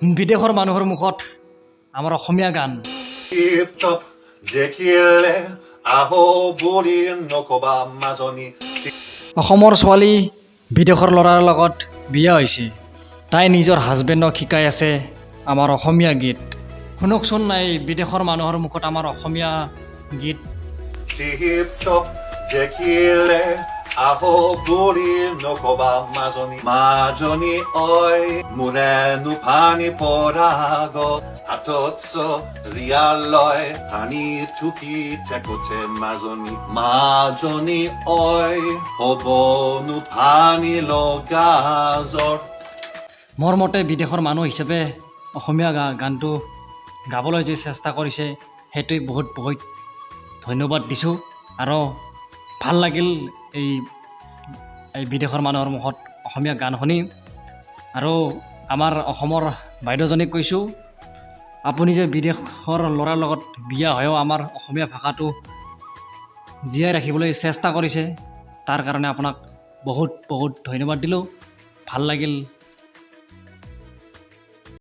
বিদেশৰ মানুহৰ মুখত আমাৰ অসমীয়া গান টিপ-টপ দেখিলে আহো বুলি নকবা মাজনী অসমৰ ছোৱালী বিদেশৰ ল'ৰাৰ লগত বিয়া হৈছে তাই নিজৰ হাজবেণ্ডক শিকাই আছে আমাৰ অসমীয়া গীত শুনকচোন এই বিদেশৰ মানুহৰ মুখত আমাৰ অসমীয়া গীত টিপ-টপ দেখিলে আহো বুলি নকবা মাজনী ঐ মোৰেনো পানী পৰা গত হাতত ৰিয়া লয় পানী টুকি থাকোতে মাজনী ঐ হ'বনো পানী লগা জ্বৰ মোৰ মতে বিদেশৰ মানুহ হিচাপে অসমীয়া গানটো গাবলৈ যে চেষ্টা কৰিছে সেইটোৱে বহুত বহুত ধন্যবাদ দিছোঁ আৰু ভাল লাগিল এই বিদেশৰ মানুহৰ মুখত অসমীয়া গান শুনি আৰু আমাৰ অসমৰ বাইদেউজনীক কৈছোঁ আপুনি যে বিদেশৰ ল'ৰাৰ লগত বিয়া হৈও আমাৰ অসমীয়া ভাষাটো জীয়াই ৰাখিবলৈ চেষ্টা কৰিছে তাৰ কাৰণে আপোনাক বহুত বহুত ধন্যবাদ দিলোঁ ভাল লাগিল